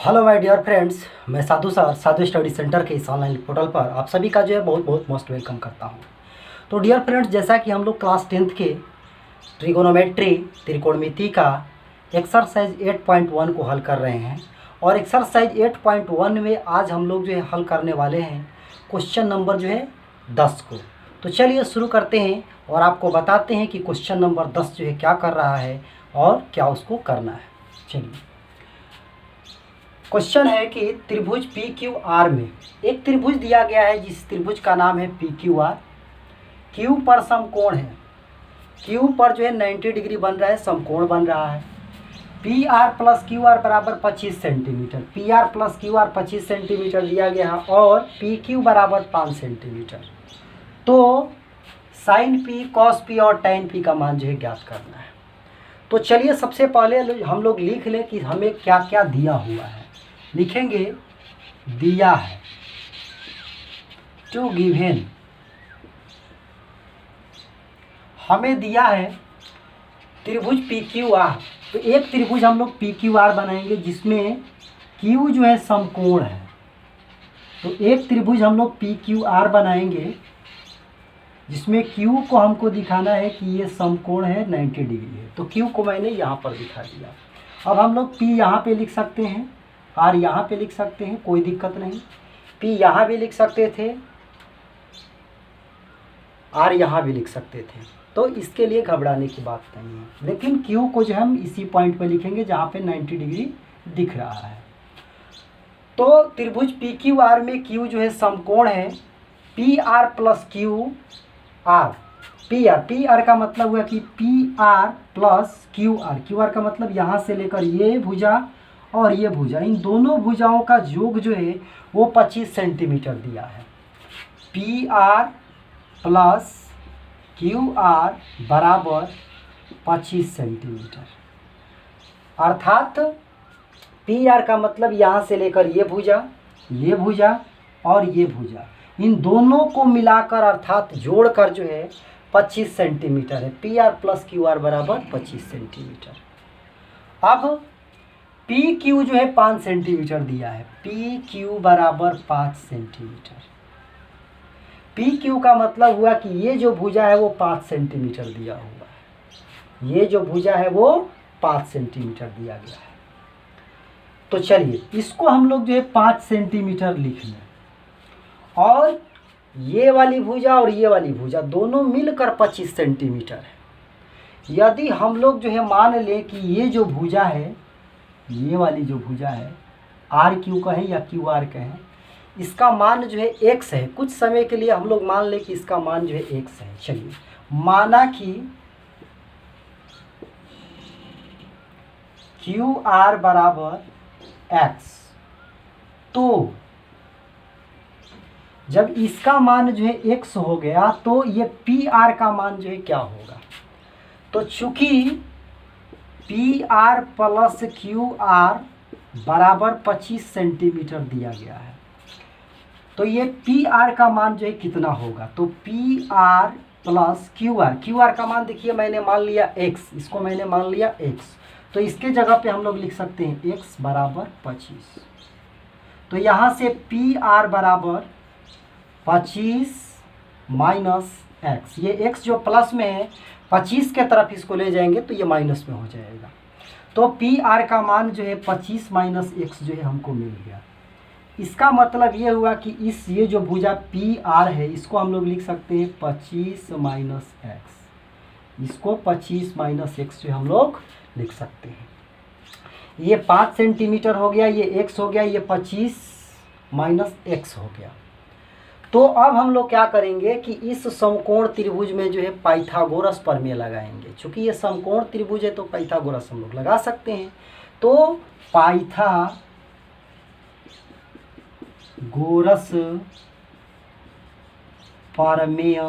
Hello my dear friends, मैं साधु sir साधु study centre के इस ऑनलाइन पोर्टल पर आप सभी का जो है बहुत बहुत मोस्ट वेलकम करता हूं। तो डियर फ्रेंड्स, जैसा कि हम लोग क्लास 10th के ट्रिगोनोमेट्री त्रिकोणमिति का एक्सरसाइज 8.1 को हल कर रहे हैं और एक्सरसाइज 8.1 में आज हम लोग जो है हल करने वाले हैं क्वेश्चन नंबर जो है 10 को। तो चलिए शुरू करते हैं और आपको बताते हैं कि क्वेश्चन नंबर 10 जो है क्या कर रहा है और क्या उसको करना है। चलिए, क्वेश्चन है कि त्रिभुज पी क्यू आर में एक त्रिभुज दिया गया है जिस त्रिभुज का नाम है पी क्यू आर। क्यू पर समकोण है, क्यू पर जो है 90 डिग्री बन रहा है, समकोण बन रहा है। P R plus Q R बराबर 25 centimetre, P R plus Q R 25 centimetre दिया गया है और पी क्यू बराबर 5 सेंटीमीटर। तो साइन पी, कॉस पी और टैन पी का मान जो है ज्ञात करना है। तो चलिए सबसे पहले हम लोग लिख लें कि हमें क्या क्या दिया हुआ है। लिखेंगे दिया है, टू गिवन, हमें दिया है त्रिभुज पी क्यू आर। तो एक त्रिभुज हम लोग पी क्यू आर बनाएंगे जिसमें क्यू जो है समकोण है। तो एक त्रिभुज हम लोग पी क्यू आर बनाएंगे जिसमें क्यू को हमको दिखाना है कि ये समकोण है, 90 डिग्री है। तो क्यू को मैंने यहाँ पर दिखा दिया। अब हम लोग पी यहाँ पे लिख सकते हैं, आर यहाँ पे लिख सकते हैं, कोई दिक्कत नहीं। पी यहाँ भी लिख सकते थे, आर यहाँ भी लिख सकते थे, तो इसके लिए घबराने की बात नहीं है। लेकिन क्यू को जो हम इसी पॉइंट पे लिखेंगे जहाँ पे 90 डिग्री दिख रहा है। तो त्रिभुज पी क्यू आर में क्यू जो है समकोण है, P R plus Q R. P R का मतलब हुआ कि P R plus Q R का मतलब यहाँ से लेकर ये भुजा और ये भुजा, इन दोनों भुजाओं का योग जो है वो 25 सेंटीमीटर दिया है। P R plus Q R बराबर 25 सेंटीमीटर, अर्थात पी आर का मतलब यहाँ से लेकर ये भुजा और ये भुजा, इन दोनों को मिलाकर अर्थात जोड़कर जो है 25 सेंटीमीटर है। P R plus Q R बराबर 25 सेंटीमीटर। अब पी क्यू जो है 5 सेंटीमीटर दिया है, पी क्यू बराबर 5 सेंटीमीटर। पी क्यू का मतलब हुआ कि ये जो भुजा है वो 5 सेंटीमीटर दिया हुआ है, ये जो भुजा है वो 5 सेंटीमीटर दिया गया है। तो चलिए इसको हम लोग जो है 5 सेंटीमीटर लिख लें और ये वाली भुजा और ये वाली भुजा दोनों मिलकर 25 सेंटीमीटर है। यदि हम लोग जो है मान लें कि ये जो भुजा है, ये वाली जो भुजा है, आर क्यू कहें या क्यू आर कहें, इसका मान जो है x है। कुछ समय के लिए हम लोग मान लें कि इसका मान जो है x है। चलिए माना कि क्यू आर बराबर x, तो जब इसका मान जो है x हो गया तो ये पी आर का मान जो है क्या होगा। तो चूंकि P R plus Q R बराबर 25 सेंटीमीटर दिया गया है, तो ये पी आर का मान जो है कितना होगा। तो P R plus Q R का मान देखिए मैंने मान लिया x, इसको मैंने मान लिया x, तो इसके जगह पे हम लोग लिख सकते हैं x बराबर 25। तो यहाँ से पी आर बराबर 25 माइनस x, ये x जो प्लस में है 25 के तरफ इसको ले जाएंगे तो ये माइनस में हो जाएगा। तो पी आर का मान जो है 25 माइनस x जो है हमको मिल गया। इसका मतलब ये हुआ कि ये जो भुजा पी आर है इसको हम लोग लिख सकते हैं 25 माइनस x, इसको 25 माइनस x जो हम लोग लिख सकते हैं। ये 5 सेंटीमीटर हो गया, ये x हो गया, ये 25 माइनस x हो गया। तो अब हम लोग क्या करेंगे कि इस समकोण त्रिभुज में जो है पाइथागोरस प्रमेय लगाएंगे। चूंकि ये समकोण त्रिभुज है तो पाइथागोरस हम लोग लगा सकते हैं। तो पाइथागोरस प्रमेय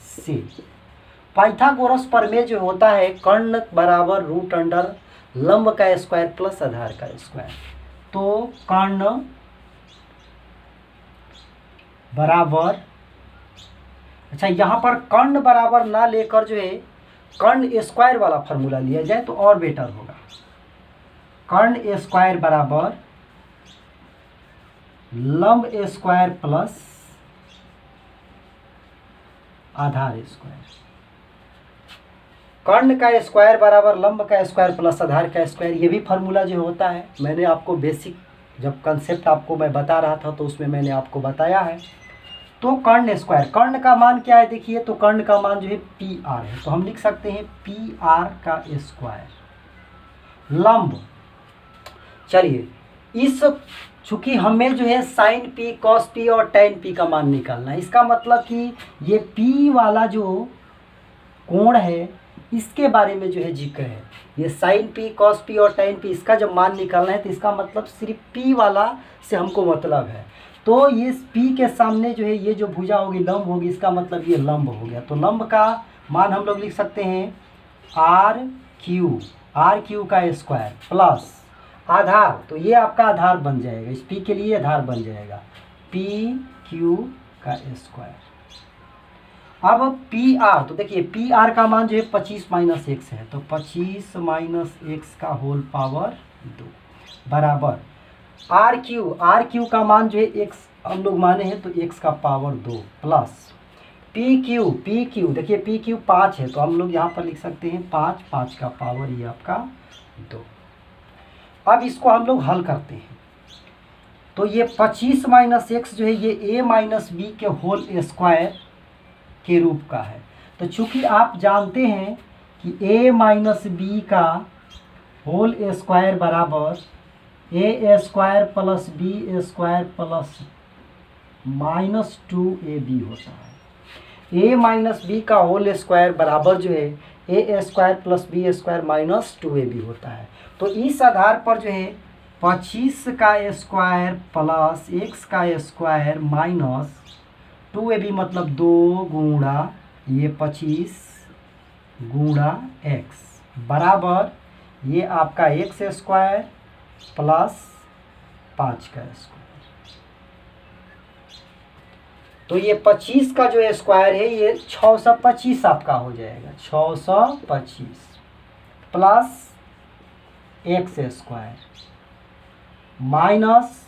से, पाइथागोरस प्रमेय जो होता है कर्ण बराबर रूट अंडर लंब का स्क्वायर प्लस आधार का स्क्वायर। तो कर्ण बराबर, अच्छा यहाँ पर कर्ण बराबर ना लेकर जो है कर्ण स्क्वायर वाला फार्मूला लिया जाए तो और बेटर होगा। कर्ण स्क्वायर बराबर लंब स्क्वायर प्लस आधार स्क्वायर। कर्ण का स्क्वायर बराबर लंब का स्क्वायर प्लस आधार का स्क्वायर, ये भी फार्मूला जो होता है मैंने आपको बेसिक जब कंसेप्ट आपको मैं बता रहा था तो उसमें मैंने आपको बताया है। तो कर्ण स्क्वायर, कर्ण का मान क्या है देखिए, तो कर्ण का मान जो है पी आर है, तो हम लिख सकते हैं पी आर का स्क्वायर। लंब, चलिए इस चूंकि हमें जो है साइन पी कॉस पी और टेन पी का मान निकालना है, इसका मतलब कि ये पी वाला जो कोण है इसके बारे में जो है जिक्र है। ये साइन पी कॉस पी और टेन पी इसका जब मान निकालना है तो इसका मतलब सिर्फ पी वाला से हमको मतलब है। तो ये पी के सामने जो है ये जो भुजा होगी लंब होगी, इसका मतलब ये लंब हो गया। तो लंब का मान हम लोग लिख सकते हैं आर क्यू का स्क्वायर प्लस आधार, तो ये आपका आधार बन जाएगा, इस पी के लिए आधार बन जाएगा पी क्यू का स्क्वायर। अब पी आर, तो देखिए पी आर का मान जो है 25 माइनस एक्स है, तो 25 माइनस एक्स का होल पावर 2 बराबर आर क्यू का मान जो है एक्स हम लोग माने हैं तो एक्स का पावर 2 प्लस पी क्यू देखिए पी क्यू 5 है तो हम लोग यहाँ पर लिख सकते हैं 5 का पावर ये आपका 2। अब इसको हम लोग हल करते हैं तो ये 25 माइनस एक्स जो है ये ए माइनस बी के होल स्क्वायर के रूप का है। तो चूंकि आप जानते हैं कि a माइनस बी का होल स्क्वायर बराबर A square plus B square plus minus 2ab होता है। a माइनस बी का होल स्क्वायर बराबर जो है A square plus B square minus 2ab होता है। तो इस आधार पर जो है 25 का स्क्वायर प्लस एक्स का स्क्वायर माइनस 2ab मतलब 2 गुणा ये 25 गुणा एक्स बराबर ये आपका एक्स स्क्वायर प्लस 5 का स्क्वायर। तो ये 25 का जो स्क्वायर है ये 625 आपका हो जाएगा, 625 प्लस एक्स स्क्वायर माइनस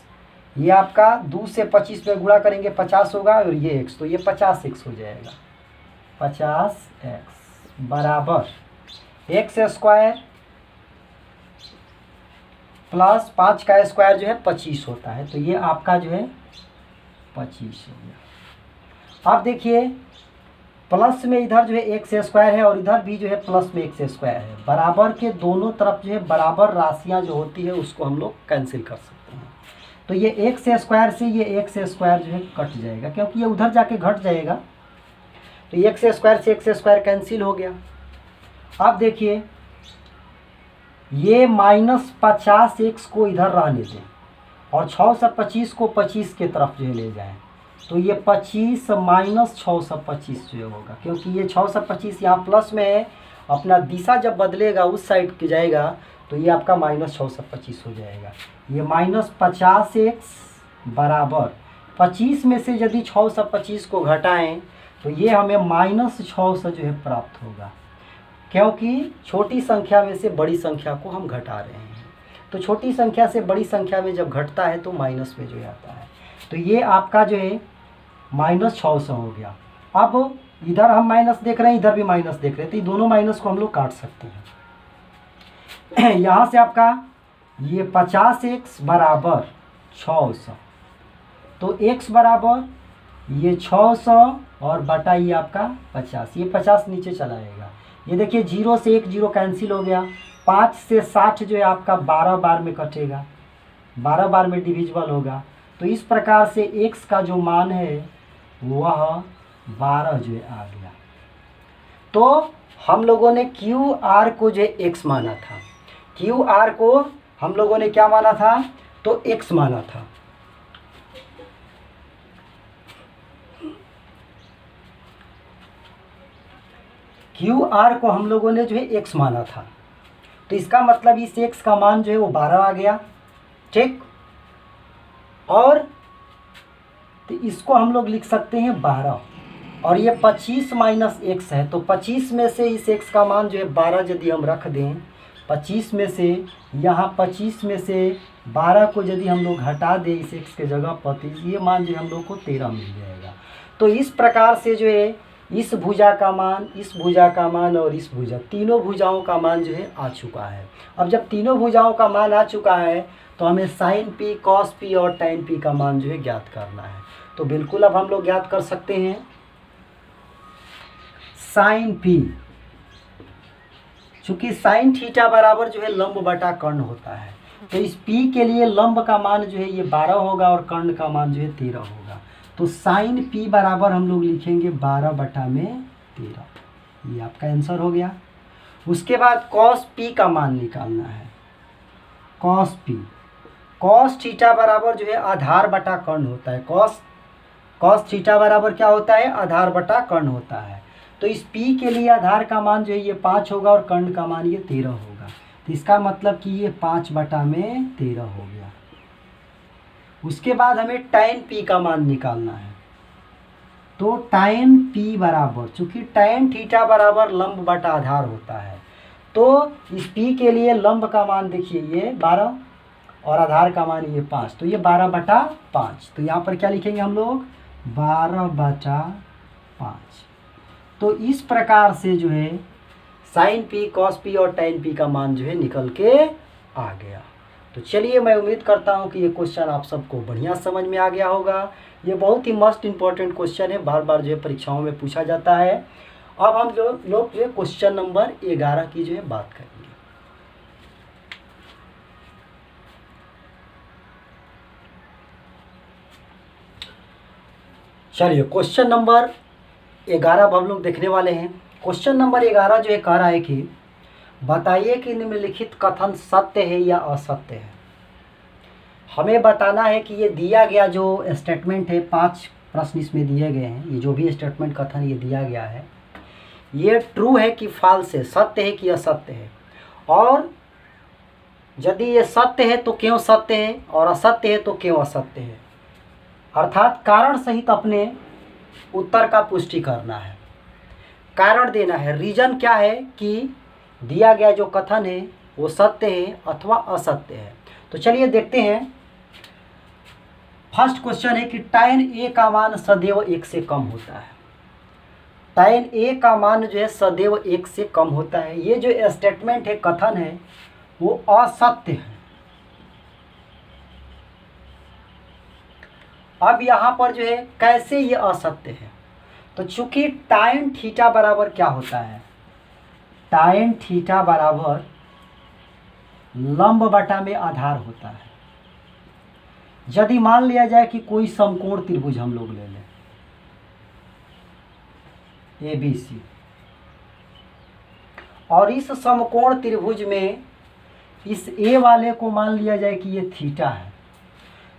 ये आपका 2 से 25 में गुणा करेंगे 50 होगा और ये x, तो ये 50x हो जाएगा, 50x बराबर एक्स स्क्वायर प्लस 5 का स्क्वायर जो है 25 होता है, तो ये आपका जो है 25 हो गया। अब देखिए प्लस में इधर जो है एक्स स्क्वायर है और इधर भी जो है प्लस में एक्स स्क्वायर है, बराबर के दोनों तरफ जो है बराबर राशियां जो होती है उसको हम लोग कैंसिल कर सकते हैं। तो ये एक्स स्क्वायर से ये एक्स स्क्वायर जो है कट जाएगा क्योंकि ये उधर जाके घट जाएगा, तो एक्स स्क्वायर से एक्स स्क्वायर कैंसिल हो गया। अब देखिए ये माइनस 50x को इधर रहने दें और 6 से 25 को 25 के तरफ जो है ले जाएं, तो ये 25 माइनस 625 जो होगा, क्योंकि ये 625 यहाँ प्लस में है, अपना दिशा जब बदलेगा उस साइड के जाएगा तो ये आपका माइनस 625 हो जाएगा। ये माइनस 50x बराबर 25 में से यदि 625 को घटाएं तो ये हमें माइनस 600 जो है प्राप्त होगा, क्योंकि छोटी संख्या में से बड़ी संख्या को हम घटा रहे हैं। तो छोटी संख्या से बड़ी संख्या में जब घटता है तो माइनस में जो है आता है, तो ये आपका जो है माइनस 600 हो गया। अब इधर हम माइनस देख रहे हैं, इधर भी माइनस देख रहे हैं, तो ये दोनों माइनस को हम लोग काट सकते हैं। यहाँ से आपका ये 50x बराबर 600, तो x बराबर ये 600 और बटा ये आपका 50, ये 50 नीचे चला जाएगा। ये देखिए 0 से 1 0 कैंसिल हो गया, 5 से 60 जो है आपका 12 बार में कटेगा, 12 बार में डिविजिबल होगा। तो इस प्रकार से x का जो मान है वह 12 जो है आ गया। तो हम लोगों ने क्यू आर को जो है x माना था, क्यू आर को हम लोगों ने क्या माना था, तो x माना था। क्यू आर को हम लोगों ने जो है x माना था, तो इसका मतलब इस x का मान जो है वो 12 आ गया, ठीक। और तो इसको हम लोग लिख सकते हैं 12, और ये 25 माइनस एक्स है, तो 25 में से इस x का मान जो है 12 यदि हम रख दें, 25 में से, यहाँ 25 में से 12 को यदि हम लोग हटा दें इस x के जगह पर, तो ये मान जो है हम लोग को 13 मिल जाएगा। तो इस प्रकार से जो है इस भुजा का मान, इस भुजा का मान और इस भुजा, तीनों भुजाओं का मान जो है आ चुका है। अब जब तीनों भुजाओं का मान आ चुका है तो हमें साइन पी, कॉस पी और टाइन पी का मान जो है ज्ञात करना है। तो बिल्कुल अब हम लोग ज्ञात कर सकते हैं साइन पी, चूँकि साइन थीटा बराबर जो है लंब बटा कर्ण होता है, तो इस पी के लिए लंब का मान जो है ये 12 होगा और कर्ण का मान जो है 13 होगा। तो साइन पी बराबर हम लोग लिखेंगे 12/13, ये आपका आंसर हो गया। उसके बाद कॉस पी का मान निकालना है। कॉस पी, कॉस थीटा बराबर जो है आधार बटा कर्ण होता है। कॉस थीटा बराबर क्या होता है? आधार बटा कर्ण होता है। तो इस पी के लिए आधार का मान जो है ये 5 होगा और कर्ण का मान ये 13 होगा। तो इसका मतलब कि ये 5/13 हो गया। उसके बाद हमें टाइन पी का मान निकालना है। तो टाइन पी बराबर, चूँकि टाइन थीटा बराबर लंब बटा आधार होता है, तो इस पी के लिए लंब का मान देखिए ये 12 और आधार का मान ये 5, तो ये 12/5। तो यहाँ पर क्या लिखेंगे हम लोग? 12/5। तो इस प्रकार से जो है साइन पी, कॉस पी और टाइन पी का मान जो है निकल के आ गया। तो चलिए, मैं उम्मीद करता हूँ कि ये क्वेश्चन आप सबको बढ़िया समझ में आ गया होगा। ये बहुत ही मस्ट इम्पॉर्टेंट क्वेश्चन है, बार बार जो है परीक्षाओं में पूछा जाता है। अब हम लोग जो है क्वेश्चन नंबर 11 की जो है बात करेंगे। चलिए, क्वेश्चन नंबर 11 अब हम लोग देखने वाले हैं। क्वेश्चन नंबर 11 जो है कह रहा है कि बताइए कि निम्नलिखित कथन सत्य है या असत्य है। हमें बताना है कि ये दिया गया जो स्टेटमेंट है, 5 प्रश्न इसमें दिए गए हैं, ये जो भी स्टेटमेंट कथन ये दिया गया है, ये ट्रू है कि फॉल्स है, सत्य है कि असत्य है, और यदि ये सत्य है तो क्यों सत्य है और असत्य है तो क्यों असत्य है। अर्थात कारण सहित अपने उत्तर का पुष्टि करना है, कारण देना है, रीजन क्या है कि दिया गया जो कथन है वो सत्य है अथवा असत्य है। तो चलिए देखते हैं। फर्स्ट क्वेश्चन है कि टाइन ए का मान सदैव 1 से कम होता है। टाइन ए का मान जो है सदैव 1 से कम होता है। ये जो स्टेटमेंट है, कथन है, वो असत्य है। अब यहाँ पर जो है कैसे ये असत्य है, तो चूंकि टाइन थीटा बराबर क्या होता है? टाइन थीटा बराबर लंब बटा में आधार होता है। यदि मान लिया जाए कि कोई समकोण त्रिभुज हम लोग ले लें, ABC, और इस समकोण त्रिभुज में इस A वाले को मान लिया जाए कि ये थीटा है,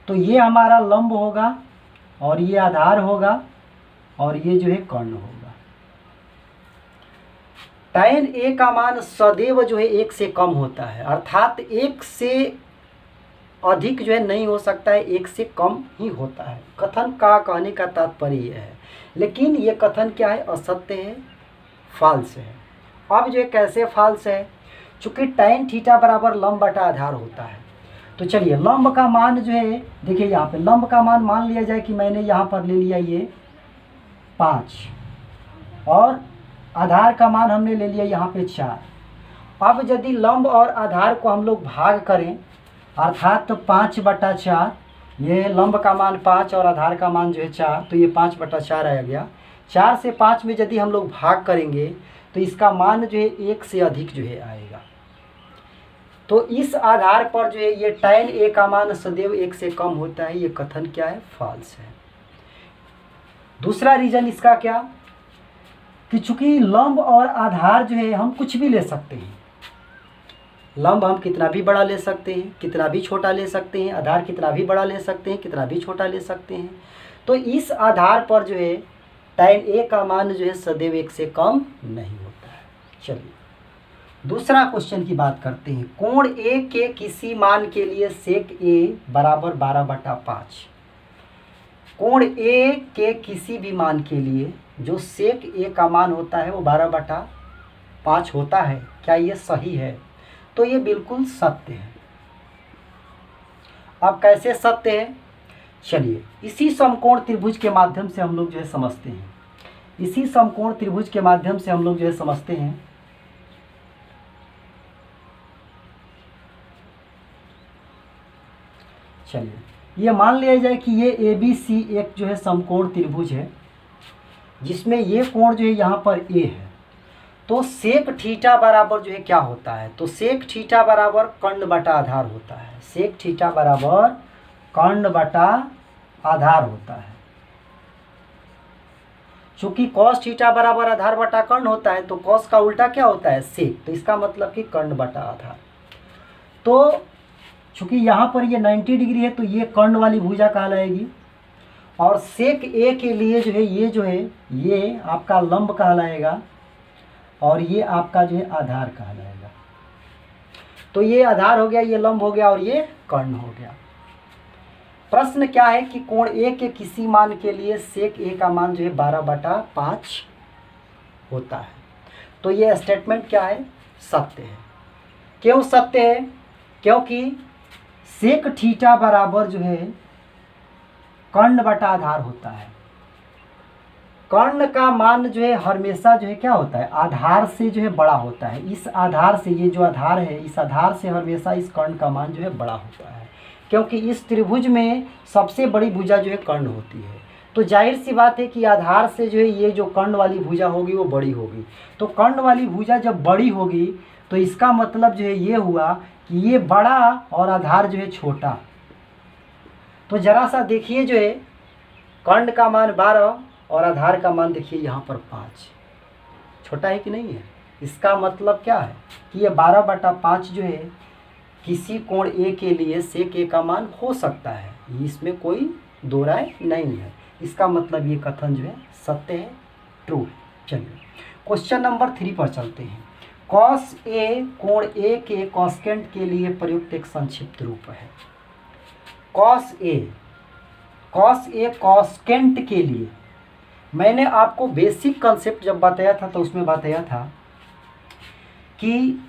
तो ये हमारा लंब होगा और ये आधार होगा और ये जो है कर्ण होगा। टाइन ए का मान सदैव जो है 1 से कम होता है, अर्थात 1 से अधिक जो है नहीं हो सकता है, 1 से कम ही होता है। कथन का कहने का तात्पर्य यह है, लेकिन ये कथन क्या है? असत्य है, फॉल्स है। अब जो है कैसे फॉल्स है? चूँकि टाइन थीटा बराबर लंब बटा आधार होता है, तो चलिए लंब का मान जो है, देखिए यहाँ पे लंब का मान लिया जाए कि मैंने यहाँ पर ले लिया ये 5 और आधार का मान हमने ले लिया यहाँ पे 4। अब यदि लंब और आधार को हम लोग भाग करें, अर्थात तो 5/4, ये लंब का मान 5 और आधार का मान जो है 4, तो ये 5/4 आ गया। 4 से 5 में यदि हम लोग भाग करेंगे तो इसका मान जो है 1 से अधिक जो है आएगा। तो इस आधार पर जो है ये टाइन ए का मान सदैव 1 से कम होता है, ये कथन क्या है? फॉल्स है। दूसरा रीजन इसका क्या कि चूंकि लंब और आधार जो है हम कुछ भी ले सकते हैं। लंब हम कितना भी बड़ा ले सकते हैं, कितना भी छोटा ले सकते हैं, आधार कितना भी बड़ा ले सकते हैं, कितना भी छोटा ले सकते हैं। तो इस आधार पर जो है टाइन ए का मान जो है सदैव 1 से कम नहीं होता है। चलिए दूसरा क्वेश्चन की बात करते हैं। कोण ए के किसी मान के लिए सेक ए बराबर 12/5। कोण ए के किसी भी मान के लिए जो सेक ए का मान होता है वो 12/5 होता है। क्या ये सही है? तो ये बिल्कुल सत्य है। अब कैसे सत्य है, चलिए इसी समकोण त्रिभुज के माध्यम से हम लोग जो है समझते हैं। इसी समकोण त्रिभुज के माध्यम से हम लोग जो है समझते हैं। चलिए ये मान लिया जाए कि ये ABC एक जो है समकोण त्रिभुज है, जिसमें ये कोण जो है यहाँ पर A है। तो सेक थीटा बराबर जो है क्या होता है, तो सेक थीटा बराबर कर्ण बटा आधार होता है। सेक थीटा बराबर कर्ण बटा आधार होता है। चूंकि कॉस थीटा बराबर आधार बटा कर्ण होता है, तो कॉस का उल्टा क्या होता है, सेक। तो इसका मतलब कि कर्ण बटा आधार। तो चूंकि यहाँ पर ये 90 डिग्री है, तो ये कर्ण वाली भुजा कहलाएगी। और सेक ए के लिए जो है ये आपका लंब कहलाएगा, और ये आपका जो है आधार कहलाएगा। तो ये आधार हो गया, ये लंब हो गया, और ये कर्ण हो गया। प्रश्न क्या है कि कोण ए के किसी मान के लिए सेक ए का मान जो है 12/5 होता है। तो ये स्टेटमेंट क्या है, सत्य है। क्यों सत्य है, क्योंकि सेक थीटा बराबर जो है कर्ण बटा आधार होता है। कर्ण का मान जो है हमेशा जो है क्या होता है, आधार से जो है बड़ा होता है। इस आधार से, ये जो आधार है, इस आधार से हमेशा इस कर्ण का मान जो है बड़ा होता है, क्योंकि इस त्रिभुज में सबसे बड़ी भुजा जो है कर्ण होती है। तो जाहिर सी बात है कि आधार से जो है ये जो कर्ण वाली भुजा होगी वो बड़ी होगी। तो कर्ण वाली भुजा जब बड़ी होगी, तो इसका मतलब जो है ये हुआ कि ये बड़ा और आधार जो है छोटा। तो जरा सा देखिए, जो है कर्ण का मान 12 और आधार का मान देखिए यहाँ पर 5, छोटा है कि नहीं है। इसका मतलब क्या है कि ये 12/5 जो है किसी कोण ए के लिए सेक ए का मान हो सकता है, इसमें कोई दो राय नहीं है। इसका मतलब ये कथन जो है सत्य है, ट्रू है। चलिए क्वेश्चन नंबर 3 पर चलते हैं। कॉस ए कोण ए के कॉस्केंट के लिए प्रयुक्त एक संक्षिप्त रूप है। कॉस ए कॉस्केंट के लिए मैंने आपको बेसिक कंसेप्ट जब बताया था, तो उसमें बताया था कि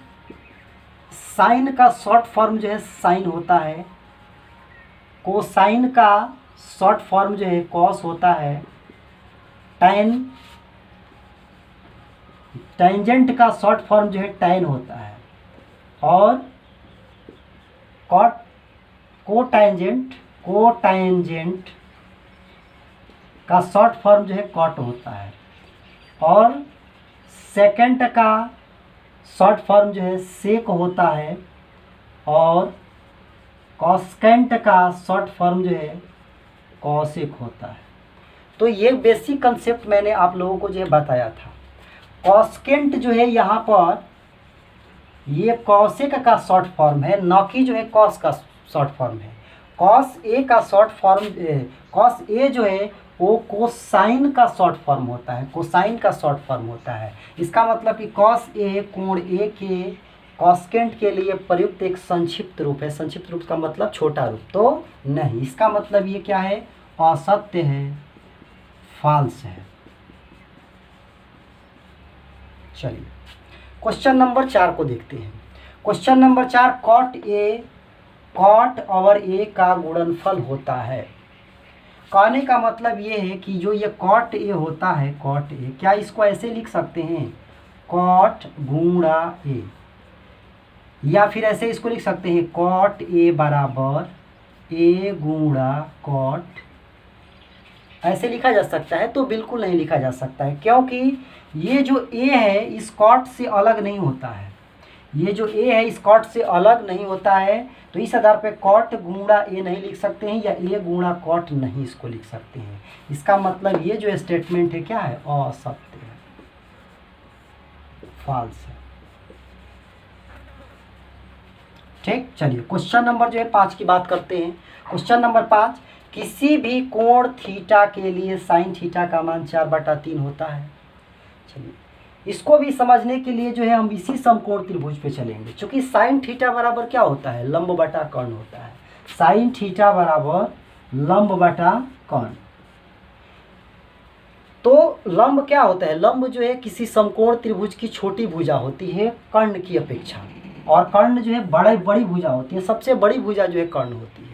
साइन का शॉर्ट फॉर्म जो है साइन होता है, कोसाइन का शॉर्ट फॉर्म जो है कॉस होता है, टेंजेंट का शॉर्ट फॉर्म जो है टैन होता है, और कोटैंजेंट का शॉर्ट फॉर्म जो है कॉट होता है, और सेकेंड का शॉर्ट फॉर्म जो है सेक होता है, और कॉस्केंट का शॉर्ट फॉर्म जो है कॉसेक होता है। तो ये बेसिक कंसेप्ट मैंने आप लोगों को जो है बताया था। कॉस्केंट जो है यहाँ पर ये कॉसेक का शॉर्ट फॉर्म है, न कि जो है कॉस का शॉर्ट फॉर्म है। कॉस ए का शॉर्ट फॉर्म, कॉस ए जो है वो कोसाइन का शॉर्ट फॉर्म होता है, कोसाइन का शॉर्ट फॉर्म होता है। इसका मतलब कि कॉस ए कोण ए के कॉस्केंट के लिए प्रयुक्त एक संक्षिप्त रूप है। संक्षिप्त रूप का मतलब छोटा रूप तो नहीं। इसका मतलब ये क्या है, असत्य है, फॉल्स है। चलिए क्वेश्चन नंबर 4 को देखते हैं। क्वेश्चन नंबर 4, कॉट और ए का गुणनफल होता है। कहने का मतलब ये है कि जो ये कॉट ए होता है, कॉट ए, क्या इसको ऐसे लिख सकते हैं, कॉट गुणा ए, या फिर ऐसे इसको लिख सकते हैं कॉट ए बराबर ए गुणा कॉट, ऐसे लिखा जा सकता है? तो बिल्कुल नहीं लिखा जा सकता है, क्योंकि ये जो ए है इस कॉट से अलग नहीं होता है। ये जो ए है इस कॉट से अलग नहीं होता है, तो इस आधार पे कॉट गुणा ए नहीं लिख सकते हैं, या ए गुणा कॉट नहीं इसको लिख सकते हैं। इसका मतलब ये जो स्टेटमेंट है क्या है, असत्य है, फॉल्स है। ठीक, चलिए क्वेश्चन नंबर जो है 5 की बात करते हैं। क्वेश्चन नंबर 5, किसी भी कोण थीटा के लिए साइन थीटा का मान 4/3 होता है। चलिए इसको भी समझने के लिए जो है हम इसी समकोण त्रिभुज पे चलेंगे, क्योंकि साइन थीटा बराबर क्या होता है, लंब बटा कर्ण होता है। साइन थीटा बराबर लंब बटा कर्ण। तो लंब क्या होता है, लंब जो है किसी समकोण त्रिभुज की छोटी भुजा होती है कर्ण की अपेक्षा। और कर्ण जो है बड़ी भुजा होती है, सबसे बड़ी भुजा जो है कर्ण होती है।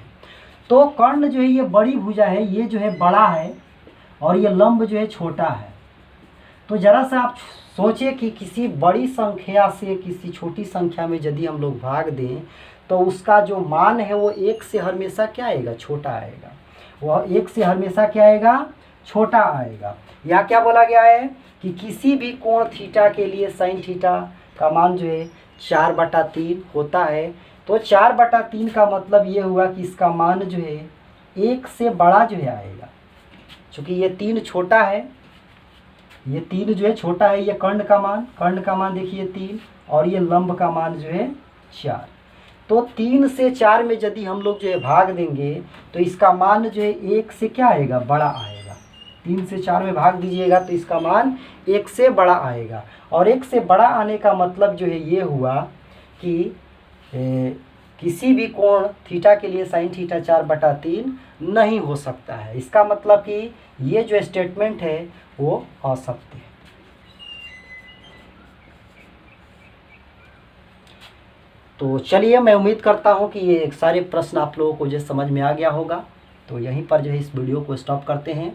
तो कर्ण जो है ये बड़ी भुजा है, ये जो है बड़ा है और ये लंब जो है छोटा है। तो जरा सा आप सोचिए कि किसी बड़ी संख्या से किसी छोटी संख्या में यदि हम लोग भाग दें तो उसका जो मान है वो एक से हमेशा क्या आएगा, छोटा आएगा। वह एक से हमेशा क्या आएगा, छोटा आएगा। यहाँ क्या बोला गया है कि किसी भी कोण थीटा के लिए साइन थीटा का मान जो है 4/3 होता है। तो 4/3 का मतलब ये हुआ कि इसका मान जो है एक से बड़ा जो है आएगा। चूँकि ये 3 छोटा है, ये 3 जो है छोटा है, ये कर्ण का मान देखिए 3 और ये लंब का मान जो है 4। तो 3 से 4 में यदि हम लोग जो है भाग देंगे तो इसका मान जो है एक से क्या आएगा, बड़ा आएगा। 3 से 4 में भाग दीजिएगा तो इसका मान एक से बड़ा आएगा। और एक से बड़ा आने का मतलब जो है ये हुआ कि किसी भी कोण थीटा के लिए साइन थीटा 4/3 नहीं हो सकता है। इसका मतलब कि ये जो स्टेटमेंट है वो असत्य है। तो चलिए, मैं उम्मीद करता हूँ कि ये सारे प्रश्न आप लोगों को जो समझ में आ गया होगा। तो यहीं पर जो है इस वीडियो को स्टॉप करते हैं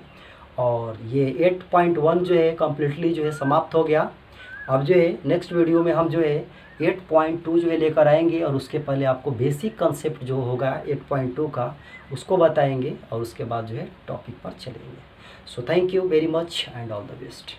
और ये 8.1 जो है कम्प्लीटली जो है समाप्त हो गया। अब जो है नेक्स्ट वीडियो में हम जो है 8.2 जो है लेकर आएंगे और उसके पहले आपको बेसिक कंसेप्ट जो होगा 8.2 का उसको बताएंगे और उसके बाद जो है टॉपिक पर चलेंगे। So thank you very much and all the best.